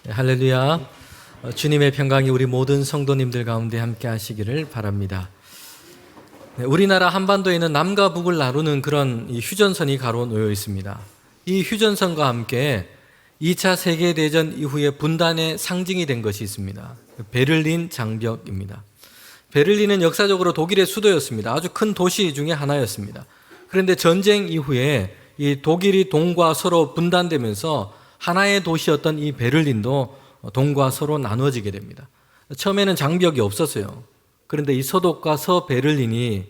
할렐루야. 주님의 평강이 우리 모든 성도님들 가운데 함께 하시기를 바랍니다. 우리나라 한반도에는 남과 북을 나누는 그런 휴전선이 가로놓여 있습니다. 이 휴전선과 함께 2차 세계대전 이후에 분단의 상징이 된 것이 있습니다. 베를린 장벽입니다. 베를린은 역사적으로 독일의 수도였습니다. 아주 큰 도시 중에 하나였습니다. 그런데 전쟁 이후에 이 독일이 동과 서로 분단되면서 하나의 도시였던 이 베를린도 동과 서로 나누어지게 됩니다. 처음에는 장벽이 없었어요. 그런데 이 서독과 서베를린이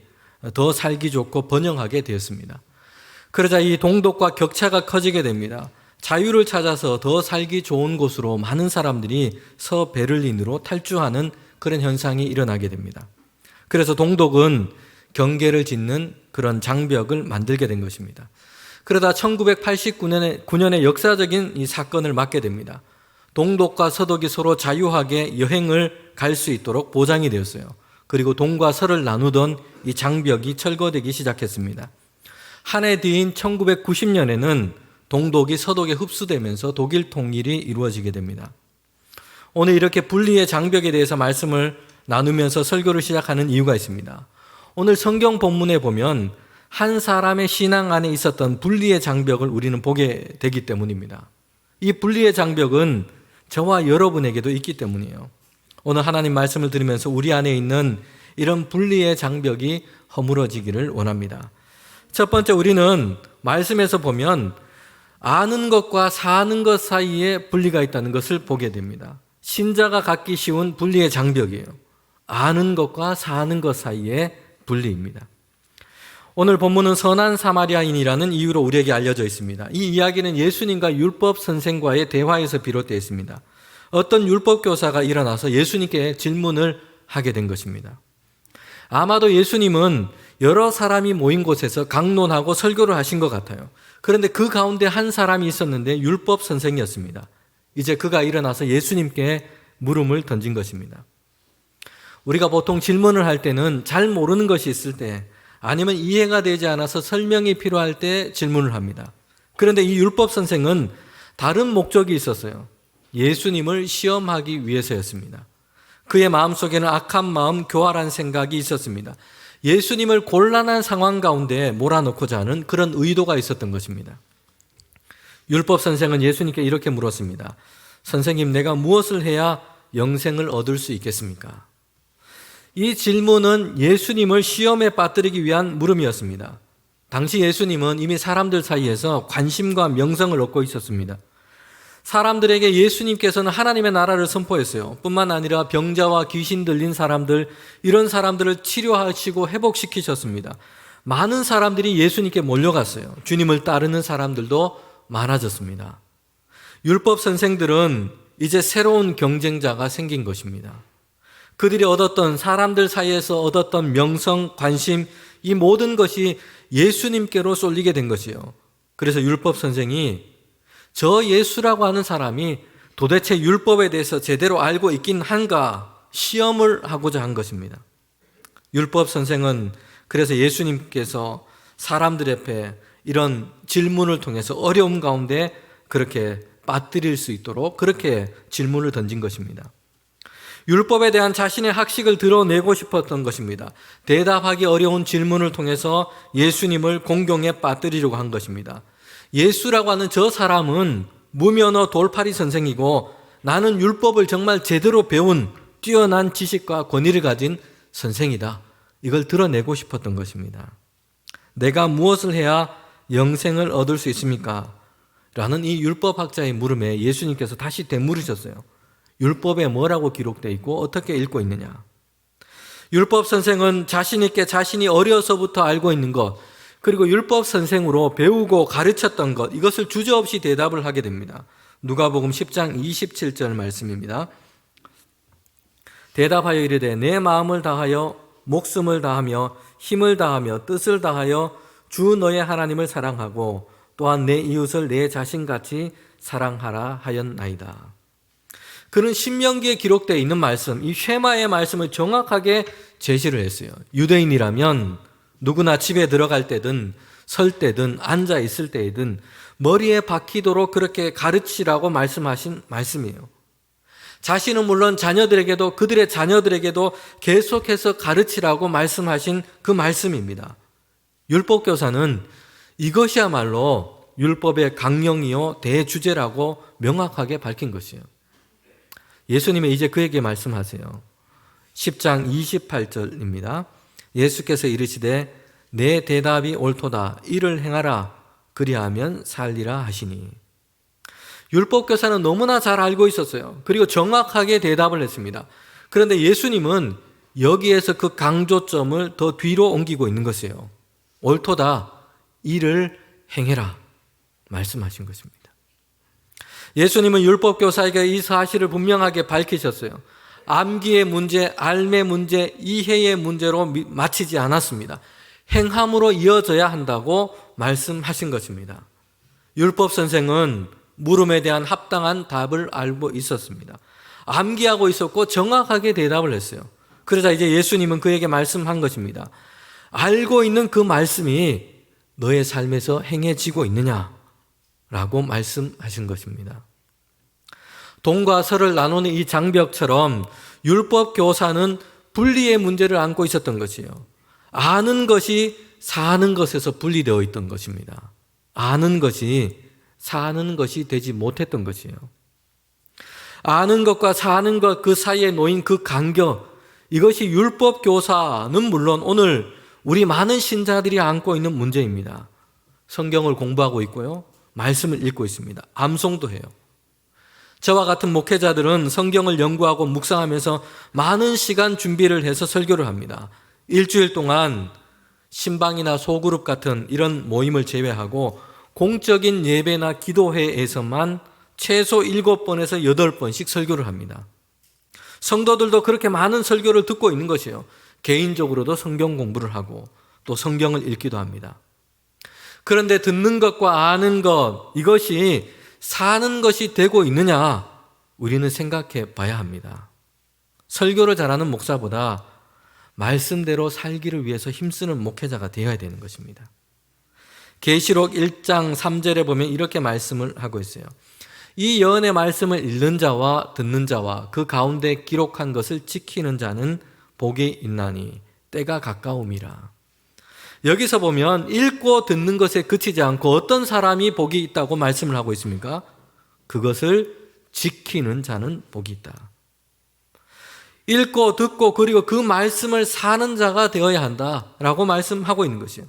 더 살기 좋고 번영하게 되었습니다. 그러자 이 동독과 격차가 커지게 됩니다. 자유를 찾아서 더 살기 좋은 곳으로 많은 사람들이 서베를린으로 탈주하는 그런 현상이 일어나게 됩니다. 그래서 동독은 경계를 짓는 그런 장벽을 만들게 된 것입니다. 그러다 1989년에 역사적인 이 사건을 맞게 됩니다. 동독과 서독이 서로 자유하게 여행을 갈 수 있도록 보장이 되었어요. 그리고 동과 서를 나누던 이 장벽이 철거되기 시작했습니다. 한 해 뒤인 1990년에는 동독이 서독에 흡수되면서 독일 통일이 이루어지게 됩니다. 오늘 이렇게 분리의 장벽에 대해서 말씀을 나누면서 설교를 시작하는 이유가 있습니다. 오늘 성경 본문에 보면 한 사람의 신앙 안에 있었던 분리의 장벽을 우리는 보게 되기 때문입니다. 이 분리의 장벽은 저와 여러분에게도 있기 때문이에요. 오늘 하나님 말씀을 들으면서 우리 안에 있는 이런 분리의 장벽이 허물어지기를 원합니다. 첫 번째, 우리는 말씀에서 보면 아는 것과 사는 것 사이에 분리가 있다는 것을 보게 됩니다. 신자가 갖기 쉬운 분리의 장벽이에요. 아는 것과 사는 것 사이의 분리입니다. 오늘 본문은 선한 사마리아인이라는 이유로 우리에게 알려져 있습니다. 이 이야기는 예수님과 율법 선생과의 대화에서 비롯되어 있습니다. 어떤 율법 교사가 일어나서 예수님께 질문을 하게 된 것입니다. 아마도 예수님은 여러 사람이 모인 곳에서 강론하고 설교를 하신 것 같아요. 그런데 그 가운데 한 사람이 있었는데 율법 선생이었습니다. 이제 그가 일어나서 예수님께 물음을 던진 것입니다. 우리가 보통 질문을 할 때는 잘 모르는 것이 있을 때, 아니면 이해가 되지 않아서 설명이 필요할 때 질문을 합니다. 그런데 이 율법 선생은 다른 목적이 있었어요. 예수님을 시험하기 위해서였습니다. 그의 마음속에는 악한 마음, 교활한 생각이 있었습니다. 예수님을 곤란한 상황 가운데 몰아넣고자 하는 그런 의도가 있었던 것입니다. 율법 선생은 예수님께 이렇게 물었습니다. 선생님, 내가 무엇을 해야 영생을 얻을 수 있겠습니까? 이 질문은 예수님을 시험에 빠뜨리기 위한 물음이었습니다. 당시 예수님은 이미 사람들 사이에서 관심과 명성을 얻고 있었습니다. 사람들에게 예수님께서는 하나님의 나라를 선포했어요. 뿐만 아니라 병자와 귀신 들린 사람들, 이런 사람들을 치료하시고 회복시키셨습니다. 많은 사람들이 예수님께 몰려갔어요. 주님을 따르는 사람들도 많아졌습니다. 율법 선생들은 이제 새로운 경쟁자가 생긴 것입니다. 그들이 얻었던, 사람들 사이에서 얻었던 명성, 관심, 이 모든 것이 예수님께로 쏠리게 된 것이에요. 그래서 율법 선생이 저 예수라고 하는 사람이 도대체 율법에 대해서 제대로 알고 있긴 한가 시험을 하고자 한 것입니다. 율법 선생은 그래서 예수님께서 사람들 앞에 이런 질문을 통해서 어려움 가운데 그렇게 빠뜨릴 수 있도록 그렇게 질문을 던진 것입니다. 율법에 대한 자신의 학식을 드러내고 싶었던 것입니다. 대답하기 어려운 질문을 통해서 예수님을 공경에 빠뜨리려고 한 것입니다. 예수라고 하는 저 사람은 무면허 돌팔이 선생이고 나는 율법을 정말 제대로 배운 뛰어난 지식과 권위를 가진 선생이다. 이걸 드러내고 싶었던 것입니다. 내가 무엇을 해야 영생을 얻을 수 있습니까? 라는 이 율법학자의 물음에 예수님께서 다시 되물으셨어요. 율법에 뭐라고 기록되어 있고 어떻게 읽고 있느냐? 율법 선생은 자신 있게 자신이 어려서부터 알고 있는 것, 그리고 율법 선생으로 배우고 가르쳤던 것, 이것을 주저없이 대답을 하게 됩니다. 누가복음 10장 27절 말씀입니다. 대답하여 이르되 내 마음을 다하여 목숨을 다하며 힘을 다하며 뜻을 다하여 주 너의 하나님을 사랑하고 또한 내 이웃을 내 자신같이 사랑하라 하였나이다. 그는 신명기에 기록되어 있는 말씀, 이 쉐마의 말씀을 정확하게 제시를 했어요. 유대인이라면 누구나 집에 들어갈 때든 설 때든 앉아 있을 때이든 머리에 박히도록 그렇게 가르치라고 말씀하신 말씀이에요. 자신은 물론 자녀들에게도, 그들의 자녀들에게도 계속해서 가르치라고 말씀하신 그 말씀입니다. 율법교사는 이것이야말로 율법의 강령이요 대주제라고 명확하게 밝힌 것이에요. 예수님이 이제 그에게 말씀하세요. 10장 28절입니다. 예수께서 이르시되 내 대답이 옳도다. 이를 행하라. 그리하면 살리라 하시니. 율법교사는 너무나 잘 알고 있었어요. 그리고 정확하게 대답을 했습니다. 그런데 예수님은 여기에서 그 강조점을 더 뒤로 옮기고 있는 것이에요. 옳도다. 이를 행해라. 말씀하신 것입니다. 예수님은 율법교사에게 이 사실을 분명하게 밝히셨어요. 암기의 문제, 알매 문제, 이해의 문제로 마치지 않았습니다. 행함으로 이어져야 한다고 말씀하신 것입니다. 율법 선생은 물음에 대한 합당한 답을 알고 있었습니다. 암기하고 있었고 정확하게 대답을 했어요. 그러자 이제 예수님은 그에게 말씀한 것입니다. 알고 있는 그 말씀이 너의 삶에서 행해지고 있느냐라고 말씀하신 것입니다. 동과 서를 나누는 이 장벽처럼 율법 교사는 분리의 문제를 안고 있었던 것이에요. 아는 것이 사는 것에서 분리되어 있던 것입니다. 아는 것이 사는 것이 되지 못했던 것이에요. 아는 것과 사는 것 그 사이에 놓인 그 간격, 이것이 율법 교사는 물론 오늘 우리 많은 신자들이 안고 있는 문제입니다. 성경을 공부하고 있고요. 말씀을 읽고 있습니다. 암송도 해요. 저와 같은 목회자들은 성경을 연구하고 묵상하면서 많은 시간 준비를 해서 설교를 합니다. 일주일 동안 신방이나 소그룹 같은 이런 모임을 제외하고 공적인 예배나 기도회에서만 최소 7번에서 8번씩 설교를 합니다. 성도들도 그렇게 많은 설교를 듣고 있는 것이에요. 개인적으로도 성경 공부를 하고 또 성경을 읽기도 합니다. 그런데 듣는 것과 아는 것, 이것이 사는 것이 되고 있느냐? 우리는 생각해 봐야 합니다. 설교를 잘하는 목사보다 말씀대로 살기를 위해서 힘쓰는 목회자가 되어야 되는 것입니다. 계시록 1장 3절에 보면 이렇게 말씀을 하고 있어요. 이 예언의 말씀을 읽는 자와 듣는 자와 그 가운데 기록한 것을 지키는 자는 복이 있나니 때가 가까움이라. 여기서 보면 읽고 듣는 것에 그치지 않고 어떤 사람이 복이 있다고 말씀을 하고 있습니까? 그것을 지키는 자는 복이 있다. 읽고 듣고 그리고 그 말씀을 사는 자가 되어야 한다라고 말씀하고 있는 것이에요.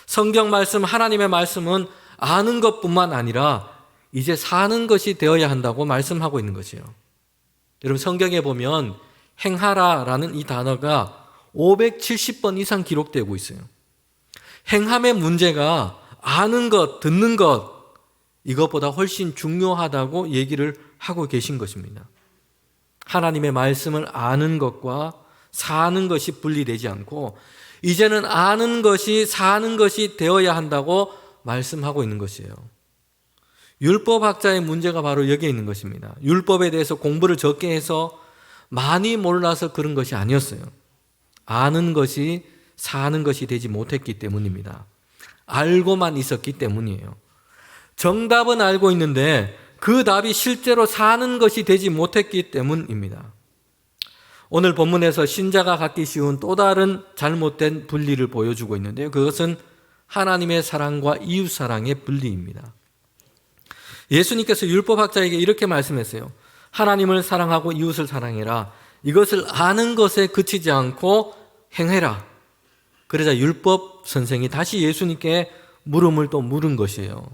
성경 말씀, 하나님의 말씀은 아는 것뿐만 아니라 이제 사는 것이 되어야 한다고 말씀하고 있는 것이에요. 여러분 성경에 보면 행하라라는 이 단어가 570번 이상 기록되고 있어요. 행함의 문제가 아는 것, 듣는 것, 이것보다 훨씬 중요하다고 얘기를 하고 계신 것입니다. 하나님의 말씀을 아는 것과 사는 것이 분리되지 않고 이제는 아는 것이 사는 것이 되어야 한다고 말씀하고 있는 것이에요. 율법학자의 문제가 바로 여기에 있는 것입니다. 율법에 대해서 공부를 적게 해서 많이 몰라서 그런 것이 아니었어요. 아는 것이 사는 것이 되지 못했기 때문입니다. 알고만 있었기 때문이에요. 정답은 알고 있는데 그 답이 실제로 사는 것이 되지 못했기 때문입니다. 오늘 본문에서 신자가 갖기 쉬운 또 다른 잘못된 분리를 보여주고 있는데요. 그것은 하나님의 사랑과 이웃 사랑의 분리입니다. 예수님께서 율법학자에게 이렇게 말씀했어요. 하나님을 사랑하고 이웃을 사랑해라. 이것을 아는 것에 그치지 않고 행해라. 그러자 율법 선생이 다시 예수님께 물음을 또 물은 것이에요.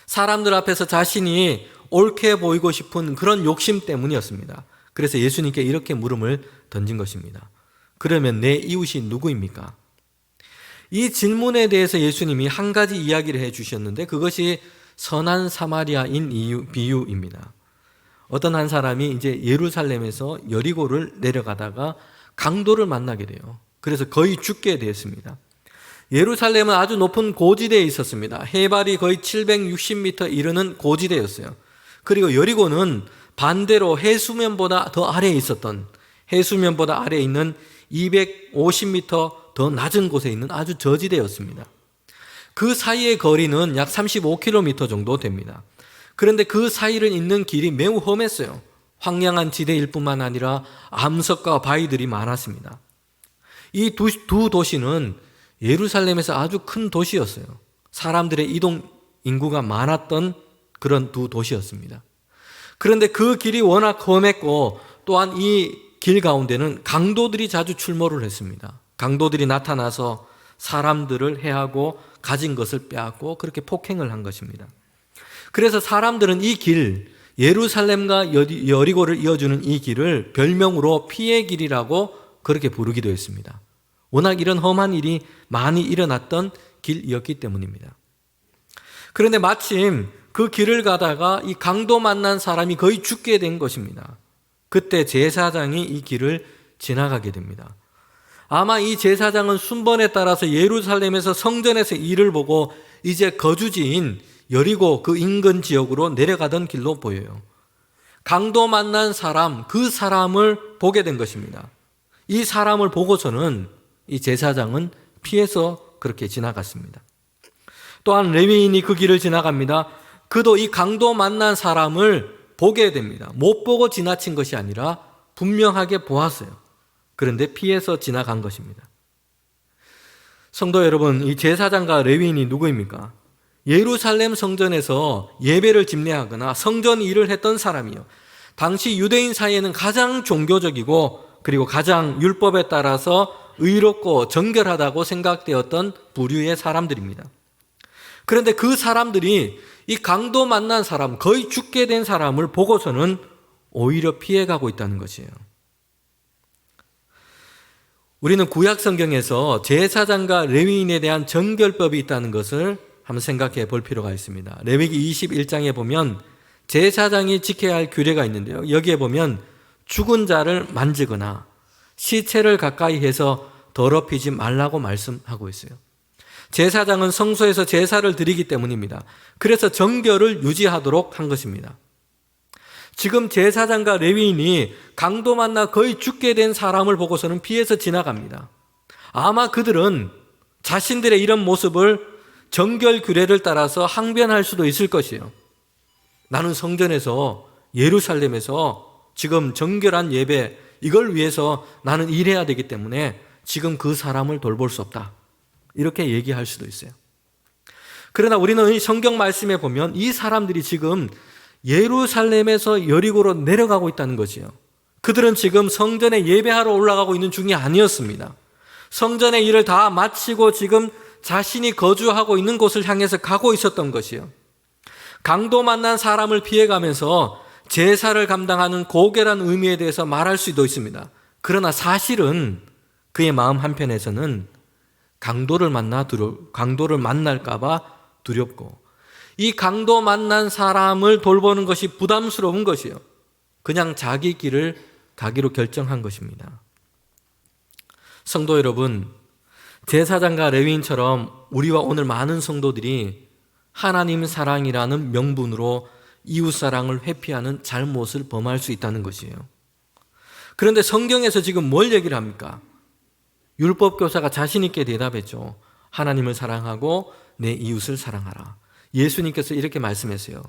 사람들 앞에서 자신이 옳게 보이고 싶은 그런 욕심 때문이었습니다. 그래서 예수님께 이렇게 물음을 던진 것입니다. 그러면 내 이웃이 누구입니까? 이 질문에 대해서 예수님이 한 가지 이야기를 해 주셨는데 그것이 선한 사마리아인 비유입니다. 어떤 한 사람이 이제 예루살렘에서 여리고를 내려가다가 강도를 만나게 돼요. 그래서 거의 죽게 되었습니다. 예루살렘은 아주 높은 고지대에 있었습니다. 해발이 거의 760m 이르는 고지대였어요. 그리고 여리고는 반대로 해수면보다 더 아래에 있었던, 해수면보다 아래에 있는 250m 더 낮은 곳에 있는 아주 저지대였습니다. 그 사이의 거리는 약 35km 정도 됩니다. 그런데 그 사이를 잇는 길이 매우 험했어요. 황량한 지대일 뿐만 아니라 암석과 바위들이 많았습니다. 이 두 도시는 예루살렘에서 아주 큰 도시였어요. 사람들의 이동 인구가 많았던 그런 두 도시였습니다. 그런데 그 길이 워낙 험했고 또한 이 길 가운데는 강도들이 자주 출몰을 했습니다. 강도들이 나타나서 사람들을 해하고 가진 것을 빼앗고 그렇게 폭행을 한 것입니다. 그래서 사람들은 이 길, 예루살렘과 여리고를 이어주는 이 길을 별명으로 피의 길이라고 그렇게 부르기도 했습니다. 워낙 이런 험한 일이 많이 일어났던 길이었기 때문입니다. 그런데 마침 그 길을 가다가 이 강도 만난 사람이 거의 죽게 된 것입니다. 그때 제사장이 이 길을 지나가게 됩니다. 아마 이 제사장은 순번에 따라서 예루살렘에서 성전에서 일을 보고 이제 거주지인 여리고 그 인근 지역으로 내려가던 길로 보여요. 강도 만난 사람, 그 사람을 보게 된 것입니다. 이 사람을 보고서는 이 제사장은 피해서 그렇게 지나갔습니다. 또한 레위인이 그 길을 지나갑니다. 그도 이 강도 만난 사람을 보게 됩니다. 못 보고 지나친 것이 아니라 분명하게 보았어요. 그런데 피해서 지나간 것입니다. 성도 여러분, 이 제사장과 레위인이 누구입니까? 예루살렘 성전에서 예배를 집례하거나 성전 일을 했던 사람이요. 당시 유대인 사이에는 가장 종교적이고 그리고 가장 율법에 따라서 의롭고 정결하다고 생각되었던 부류의 사람들입니다. 그런데 그 사람들이 이 강도 만난 사람, 거의 죽게 된 사람을 보고서는 오히려 피해가고 있다는 것이에요. 우리는 구약 성경에서 제사장과 레위인에 대한 정결법이 있다는 것을 한번 생각해 볼 필요가 있습니다. 레위기 21장에 보면 제사장이 지켜야 할 규례가 있는데요. 여기에 보면 죽은 자를 만지거나 시체를 가까이 해서 더럽히지 말라고 말씀하고 있어요. 제사장은 성소에서 제사를 드리기 때문입니다. 그래서 정결을 유지하도록 한 것입니다. 지금 제사장과 레위인이 강도 만나 거의 죽게 된 사람을 보고서는 피해서 지나갑니다. 아마 그들은 자신들의 이런 모습을 정결 규례를 따라서 항변할 수도 있을 것이에요. 나는 성전에서 예루살렘에서 지금 정결한 예배 이걸 위해서 나는 일해야 되기 때문에 지금 그 사람을 돌볼 수 없다. 이렇게 얘기할 수도 있어요. 그러나 우리는 이 성경 말씀에 보면 이 사람들이 지금 예루살렘에서 여리고로 내려가고 있다는 것이에요. 그들은 지금 성전에 예배하러 올라가고 있는 중이 아니었습니다. 성전의 일을 다 마치고 지금 자신이 거주하고 있는 곳을 향해서 가고 있었던 것이에요. 강도 만난 사람을 피해가면서 제사를 감당하는 고결한 의미에 대해서 말할 수도 있습니다. 그러나 사실은 그의 마음 한편에서는 강도를 만날까 봐 두렵고 이 강도 만난 사람을 돌보는 것이 부담스러운 것이에요. 그냥 자기 길을 가기로 결정한 것입니다. 성도 여러분, 제사장과 레위인처럼 우리와 오늘 많은 성도들이 하나님 사랑이라는 명분으로 이웃사랑을 회피하는 잘못을 범할 수 있다는 것이에요. 그런데 성경에서 지금 뭘 얘기를 합니까? 율법교사가 자신 있게 대답했죠. 하나님을 사랑하고 내 이웃을 사랑하라. 예수님께서 이렇게 말씀했어요.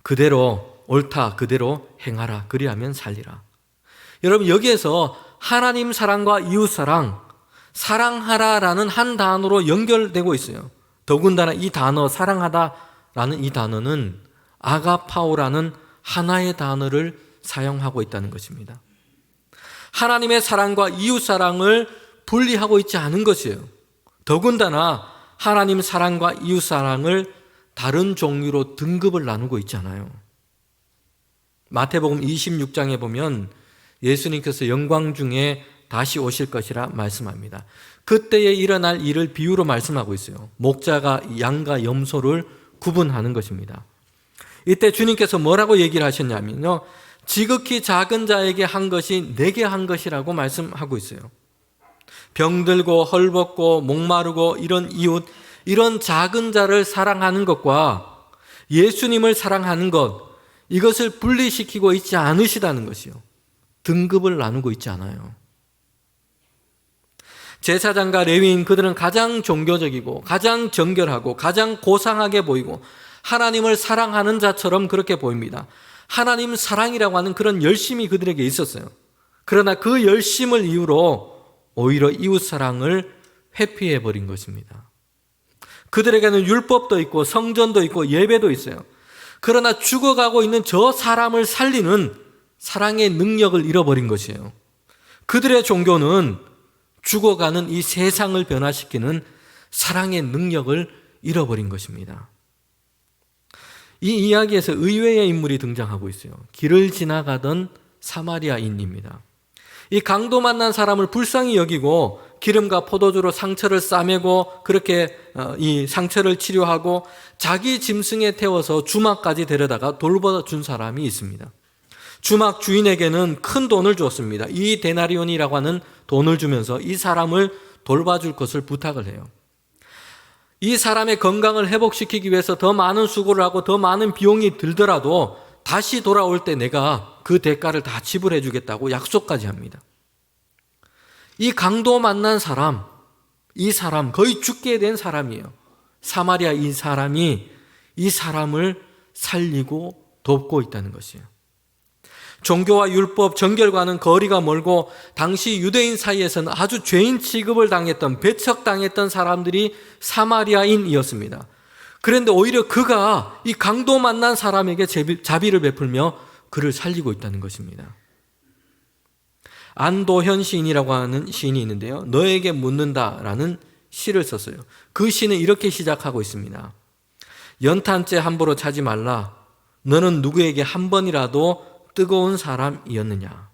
그대로 옳다 그대로 행하라. 그리하면 살리라. 여러분, 여기에서 하나님 사랑과 이웃 사랑, 사랑하라라는 한 단어로 연결되고 있어요. 더군다나 이 단어 사랑하다라는 이 단어는 아가파오라는 하나의 단어를 사용하고 있다는 것입니다. 하나님의 사랑과 이웃 사랑을 분리하고 있지 않은 것이에요. 더군다나 하나님 사랑과 이웃 사랑을 다른 종류로 등급을 나누고 있지 않아요. 마태복음 26장에 보면 예수님께서 영광 중에 다시 오실 것이라 말씀합니다. 그때에 일어날 일을 비유로 말씀하고 있어요. 목자가 양과 염소를 구분하는 것입니다. 이때 주님께서 뭐라고 얘기를 하셨냐면요, 지극히 작은 자에게 한 것이 내게 한 것이라고 말씀하고 있어요. 병들고 헐벗고 목마르고 이런 이웃, 이런 작은 자를 사랑하는 것과 예수님을 사랑하는 것, 이것을 분리시키고 있지 않으시다는 것이요. 등급을 나누고 있지 않아요. 제사장과 레위인, 그들은 가장 종교적이고 가장 정결하고 가장 고상하게 보이고 하나님을 사랑하는 자처럼 그렇게 보입니다. 하나님 사랑이라고 하는 그런 열심이 그들에게 있었어요. 그러나 그 열심을 이유로 오히려 이웃 사랑을 회피해 버린 것입니다. 그들에게는 율법도 있고 성전도 있고 예배도 있어요. 그러나 죽어가고 있는 저 사람을 살리는 사랑의 능력을 잃어버린 것이에요. 그들의 종교는 죽어가는 이 세상을 변화시키는 사랑의 능력을 잃어버린 것입니다. 이 이야기에서 의외의 인물이 등장하고 있어요. 길을 지나가던 사마리아인입니다. 이 강도 만난 사람을 불쌍히 여기고 기름과 포도주로 상처를 싸매고 그렇게 이 상처를 치료하고 자기 짐승에 태워서 주막까지 데려다가 돌봐준 사람이 있습니다. 주막 주인에게는 큰 돈을 줬습니다. 이 데나리온이라고 하는 돈을 주면서 이 사람을 돌봐줄 것을 부탁을 해요. 이 사람의 건강을 회복시키기 위해서 더 많은 수고를 하고 더 많은 비용이 들더라도 다시 돌아올 때 내가 그 대가를 다 지불해 주겠다고 약속까지 합니다. 이 강도 만난 사람, 이 사람 거의 죽게 된 사람이에요. 사마리아 이 사람이 이 사람을 살리고 돕고 있다는 것이에요. 종교와 율법, 정결과는 거리가 멀고 당시 유대인 사이에서는 아주 죄인 취급을 당했던, 배척당했던 사람들이 사마리아인이었습니다. 그런데 오히려 그가 이 강도 만난 사람에게 자비를 베풀며 그를 살리고 있다는 것입니다. 안도현 시인이라고 하는 시인이 있는데요. 너에게 묻는다라는 시를 썼어요. 그 시는 이렇게 시작하고 있습니다. 연탄재 함부로 차지 말라. 너는 누구에게 한 번이라도 뜨거운 사람이었느냐.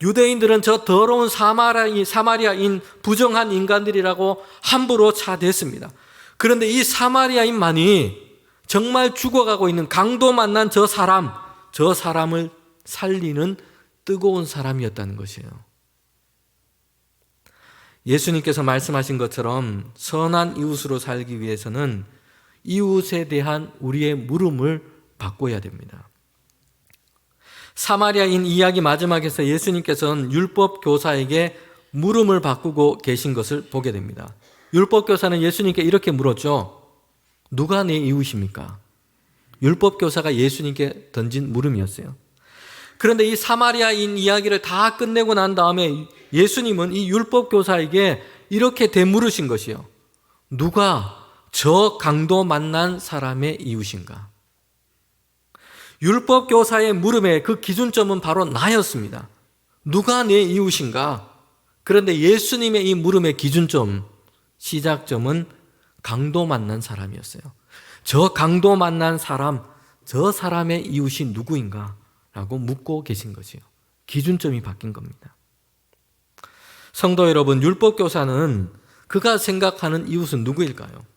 유대인들은 저 더러운 사마리아인 부정한 인간들이라고 함부로 차댔습니다. 그런데 이 사마리아인만이 정말 죽어가고 있는 강도 만난 저 사람을 살리는 뜨거운 사람이었다는 것이에요. 예수님께서 말씀하신 것처럼 선한 이웃으로 살기 위해서는 이웃에 대한 우리의 물음을 바꿔야 됩니다. 사마리아인 이야기 마지막에서 예수님께서는 율법 교사에게 물음을 바꾸고 계신 것을 보게 됩니다. 율법 교사는 예수님께 이렇게 물었죠. 누가 내 이웃입니까? 율법 교사가 예수님께 던진 물음이었어요. 그런데 이 사마리아인 이야기를 다 끝내고 난 다음에 예수님은 이 율법 교사에게 이렇게 되물으신 것이요. 누가 저 강도 만난 사람의 이웃인가? 율법 교사의 물음의 그 기준점은 바로 나였습니다. 누가 내 이웃인가? 그런데 예수님의 이 물음의 기준점, 시작점은 강도 만난 사람이었어요. 저 강도 만난 사람, 저 사람의 이웃이 누구인가? 라고 묻고 계신 거지요. 기준점이 바뀐 겁니다. 성도 여러분, 율법 교사는 그가 생각하는 이웃은 누구일까요?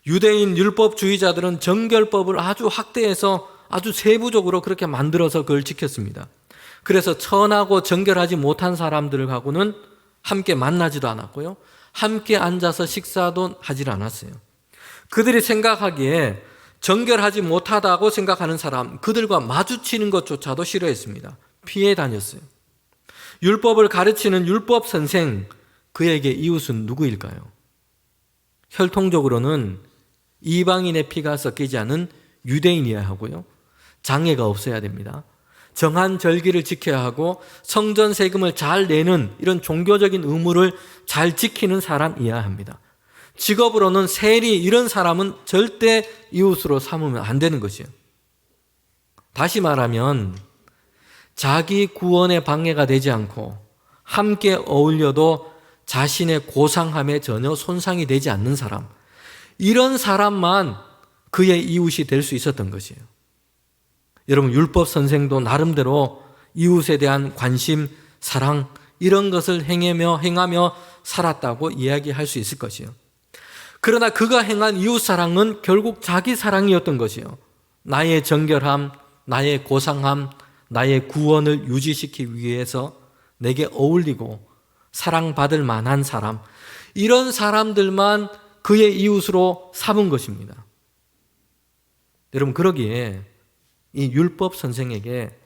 유대인 율법주의자들은 정결법을 아주 확대해서 아주 세부적으로 그렇게 만들어서 그걸 지켰습니다. 그래서 천하고 정결하지 못한 사람들하고는 함께 만나지도 않았고요. 함께 앉아서 식사도 하질 않았어요. 그들이 생각하기에 정결하지 못하다고 생각하는 사람, 그들과 마주치는 것조차도 싫어했습니다. 피해 다녔어요. 율법을 가르치는 율법 선생, 그에게 이웃은 누구일까요? 혈통적으로는 이방인의 피가 섞이지 않은 유대인이어야 하고요. 장애가 없어야 됩니다. 정한 절기를 지켜야 하고 성전 세금을 잘 내는 이런 종교적인 의무를 잘 지키는 사람이어야 합니다. 직업으로는 세리, 이런 사람은 절대 이웃으로 삼으면 안 되는 것이에요. 다시 말하면 자기 구원에 방해가 되지 않고 함께 어울려도 자신의 고상함에 전혀 손상이 되지 않는 사람, 이런 사람만 그의 이웃이 될 수 있었던 것이에요. 여러분, 율법 선생도 나름대로 이웃에 대한 관심, 사랑, 이런 것을 행하며 살았다고 이야기할 수 있을 것이에요. 그러나 그가 행한 이웃 사랑은 결국 자기 사랑이었던 것이에요. 나의 정결함, 나의 고상함, 나의 구원을 유지시키기 위해서 내게 어울리고 사랑받을 만한 사람, 이런 사람들만 그의 이웃으로 삼은 것입니다. 여러분, 그러기에 이 율법 선생에게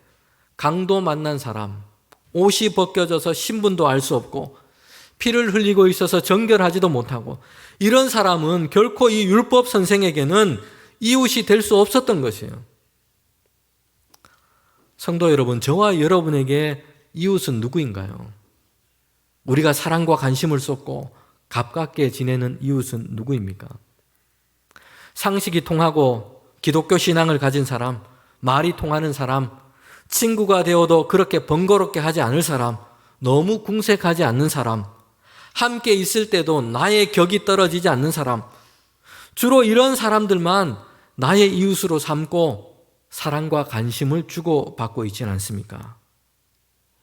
강도 만난 사람, 옷이 벗겨져서 신분도 알 수 없고 피를 흘리고 있어서 정결하지도 못하고, 이런 사람은 결코 이 율법 선생에게는 이웃이 될 수 없었던 것이에요. 성도 여러분, 저와 여러분에게 이웃은 누구인가요? 우리가 사랑과 관심을 쏟고 가깝게 지내는 이웃은 누구입니까? 상식이 통하고 기독교 신앙을 가진 사람, 말이 통하는 사람, 친구가 되어도 그렇게 번거롭게 하지 않을 사람, 너무 궁색하지 않는 사람, 함께 있을 때도 나의 격이 떨어지지 않는 사람, 주로 이런 사람들만 나의 이웃으로 삼고 사랑과 관심을 주고받고 있지는 않습니까?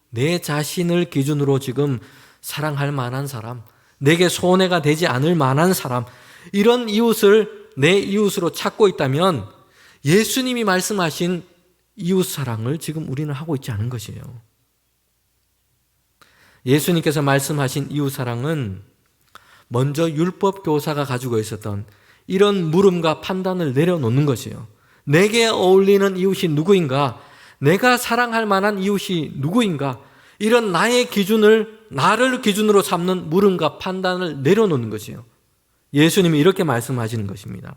내 자신을 기준으로 지금 사랑할 만한 사람, 내게 손해가 되지 않을 만한 사람, 이런 이웃을 내 이웃으로 찾고 있다면 예수님이 말씀하신 이웃 사랑을 지금 우리는 하고 있지 않은 것이에요. 예수님께서 말씀하신 이웃 사랑은 먼저 율법 교사가 가지고 있었던 이런 물음과 판단을 내려놓는 것이에요. 내게 어울리는 이웃이 누구인가? 내가 사랑할 만한 이웃이 누구인가? 이런 나의 기준을, 나를 기준으로 삼는 물음과 판단을 내려놓는 것이에요. 예수님이 이렇게 말씀하시는 것입니다.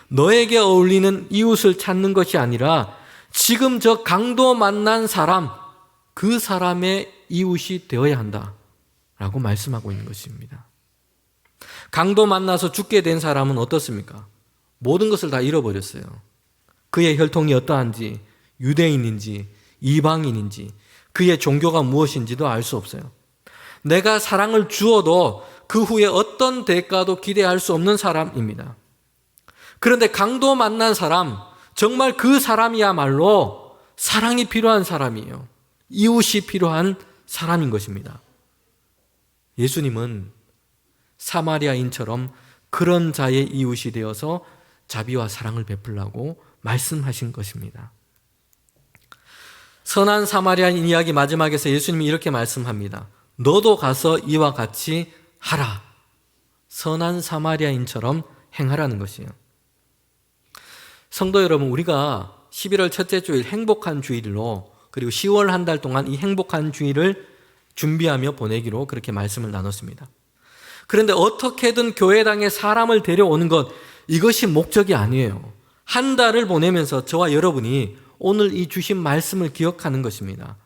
너에게 어울리는 이웃을 찾는 것이 아니라 지금 저 강도 만난 사람, 그 사람의 이웃이 되어야 한다라고 말씀하고 있는 것입니다. 강도 만나서 죽게 된 사람은 어떻습니까? 모든 것을 다 잃어버렸어요. 그의 혈통이 어떠한지, 유대인인지 이방인인지, 그의 종교가 무엇인지도 알 수 없어요. 내가 사랑을 주어도 그 후에 어떤 대가도 기대할 수 없는 사람입니다. 그런데 강도 만난 사람, 정말 그 사람이야말로 사랑이 필요한 사람이에요. 이웃이 필요한 사람인 것입니다. 예수님은 사마리아인처럼 그런 자의 이웃이 되어서 자비와 사랑을 베풀라고 말씀하신 것입니다. 선한 사마리아인 이야기 마지막에서 예수님이 이렇게 말씀합니다. 너도 가서 이와 같이 하라. 선한 사마리아인처럼 행하라는 것이에요. 성도 여러분, 우리가 11월 첫째 주일 행복한 주일로, 그리고 10월 한 달 동안 이 행복한 주일을 준비하며 보내기로 그렇게 말씀을 나눴습니다. 그런데 어떻게든 교회당에 사람을 데려오는 것, 이것이 목적이 아니에요. 한 달을 보내면서 저와 여러분이 오늘 이 주신 말씀을 기억하는 것입니다.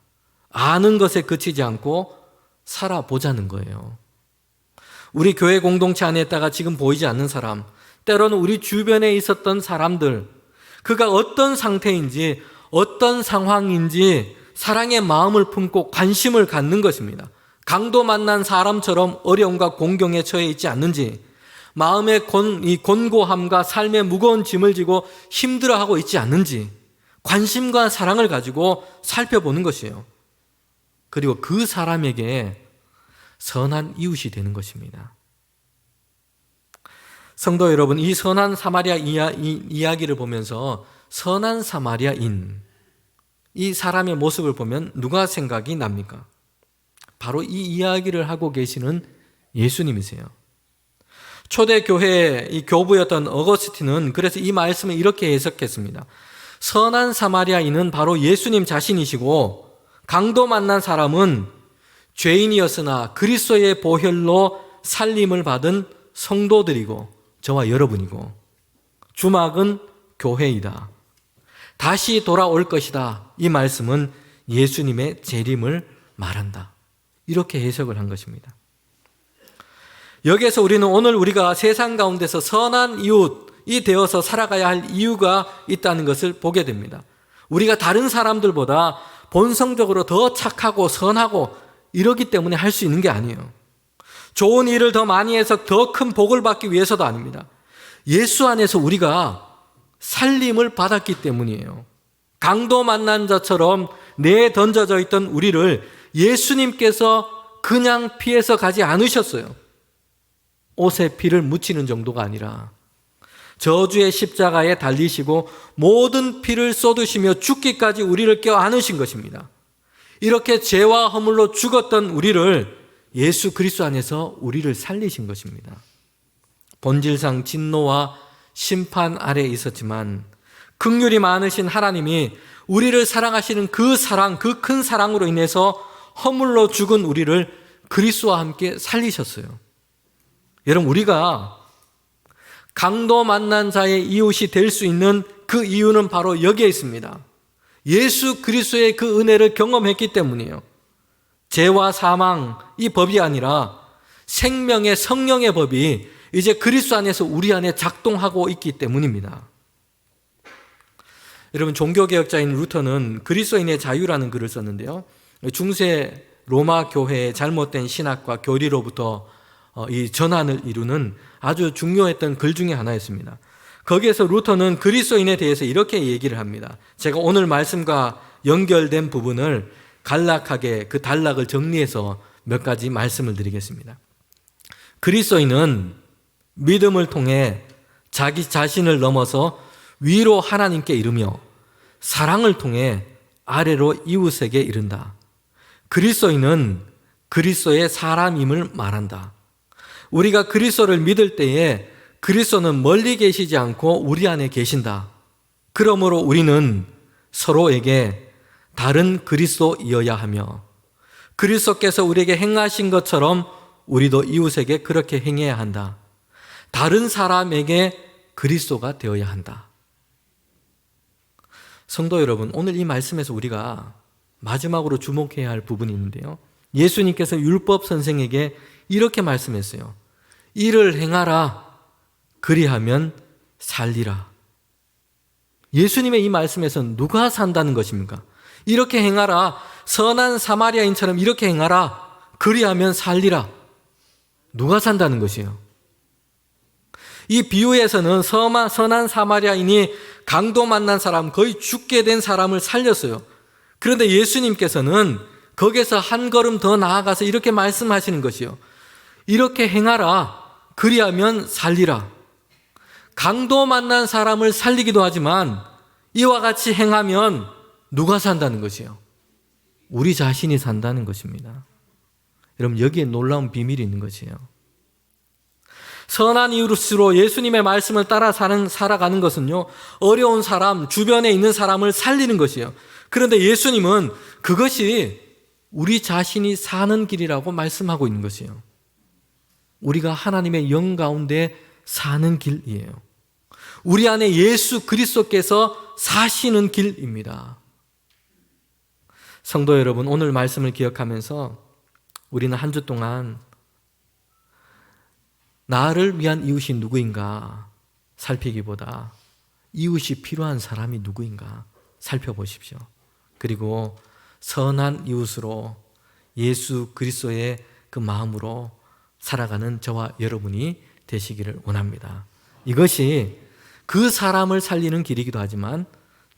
아는 것에 그치지 않고 살아보자는 거예요. 우리 교회 공동체 안에 있다가 지금 보이지 않는 사람, 때로는 우리 주변에 있었던 사람들, 그가 어떤 상태인지, 어떤 상황인지 사랑의 마음을 품고 관심을 갖는 것입니다. 강도 만난 사람처럼 어려움과 공경에 처해 있지 않는지, 마음의 곤고함과 삶의 무거운 짐을 지고 힘들어하고 있지 않는지 관심과 사랑을 가지고 살펴보는 것이에요. 그리고 그 사람에게 선한 이웃이 되는 것입니다. 성도 여러분, 이 선한 사마리아 이야기를 보면서 선한 사마리아인, 이 사람의 모습을 보면 누가 생각이 납니까? 바로 이 이야기를 하고 계시는 예수님이세요. 초대교회의 이 교부였던 어거스틴은 그래서 이 말씀을 이렇게 해석했습니다. 선한 사마리아인은 바로 예수님 자신이시고, 강도 만난 사람은 죄인이었으나 그리스도의 보혈로 살림을 받은 성도들이고 저와 여러분이고, 주막은 교회이다. 다시 돌아올 것이다. 이 말씀은 예수님의 재림을 말한다. 이렇게 해석을 한 것입니다. 여기에서 우리는 오늘 우리가 세상 가운데서 선한 이웃이 되어서 살아가야 할 이유가 있다는 것을 보게 됩니다. 우리가 다른 사람들보다 본성적으로 더 착하고 선하고 이러기 때문에 할 수 있는 게 아니에요. 좋은 일을 더 많이 해서 더 큰 복을 받기 위해서도 아닙니다. 예수 안에서 우리가 살림을 받았기 때문이에요. 강도 만난 자처럼 내에 던져져 있던 우리를 예수님께서 그냥 피해서 가지 않으셨어요. 옷에 피를 묻히는 정도가 아니라 저주의 십자가에 달리시고 모든 피를 쏟으시며 죽기까지 우리를 껴안으신 것입니다. 이렇게 죄와 허물로 죽었던 우리를 예수 그리스도 안에서 우리를 살리신 것입니다. 본질상 진노와 심판 아래에 있었지만 긍휼이 많으신 하나님이 우리를 사랑하시는 그 사랑, 그 큰 사랑으로 인해서 허물로 죽은 우리를 그리스도와 함께 살리셨어요. 여러분, 우리가 강도 만난 자의 이웃이 될 수 있는 그 이유는 바로 여기에 있습니다. 예수 그리스도의 그 은혜를 경험했기 때문이에요. 죄와 사망 이 법이 아니라 생명의 성령의 법이 이제 그리스도 안에서 우리 안에 작동하고 있기 때문입니다. 여러분, 종교개혁자인 루터는 그리스도인의 자유라는 글을 썼는데요. 중세 로마 교회의 잘못된 신학과 교리로부터 이 전환을 이루는 아주 중요했던 글 중에 하나였습니다. 거기에서 루터는 그리스도인에 대해서 이렇게 얘기를 합니다. 제가 오늘 말씀과 연결된 부분을 간략하게 그 단락을 정리해서 몇 가지 말씀을 드리겠습니다. 그리스도인은 믿음을 통해 자기 자신을 넘어서 위로 하나님께 이르며 사랑을 통해 아래로 이웃에게 이른다. 그리스도인은 그리스도의 사람임을 말한다. 우리가 그리스도를 믿을 때에 그리스도는 멀리 계시지 않고 우리 안에 계신다. 그러므로 우리는 서로에게 다른 그리스도이어야 하며 그리스도께서 우리에게 행하신 것처럼 우리도 이웃에게 그렇게 행해야 한다. 다른 사람에게 그리스도가 되어야 한다. 성도 여러분, 오늘 이 말씀에서 우리가 마지막으로 주목해야 할 부분이 있는데요. 예수님께서 율법 선생에게 이렇게 말씀했어요. 이를 행하라. 그리하면 살리라. 예수님의 이 말씀에서는 누가 산다는 것입니까? 이렇게 행하라. 선한 사마리아인처럼 이렇게 행하라. 그리하면 살리라. 누가 산다는 것이에요? 이 비유에서는 선한 사마리아인이 강도 만난 사람, 거의 죽게 된 사람을 살렸어요. 그런데 예수님께서는 거기서 한 걸음 더 나아가서 이렇게 말씀하시는 것이요. 이렇게 행하라. 그리하면 살리라. 강도 만난 사람을 살리기도 하지만 이와 같이 행하면 누가 산다는 것이에요? 우리 자신이 산다는 것입니다. 여러분, 여기에 놀라운 비밀이 있는 것이에요. 선한 이웃으로 예수님의 말씀을 따라 살아가는 것은요, 어려운 사람, 주변에 있는 사람을 살리는 것이에요. 그런데 예수님은 그것이 우리 자신이 사는 길이라고 말씀하고 있는 것이에요. 우리가 하나님의 영 가운데 사는 길이에요. 우리 안에 예수 그리스도께서 사시는 길입니다. 성도 여러분, 오늘 말씀을 기억하면서 우리는 한 주 동안 나를 위한 이웃이 누구인가 살피기보다 이웃이 필요한 사람이 누구인가 살펴보십시오. 그리고 선한 이웃으로 예수 그리스도의 그 마음으로 살아가는 저와 여러분이 되시기를 원합니다. 이것이 그 사람을 살리는 길이기도 하지만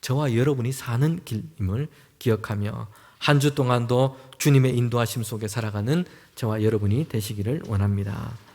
저와 여러분이 사는 길임을 기억하며 한 주 동안도 주님의 인도하심 속에 살아가는 저와 여러분이 되시기를 원합니다.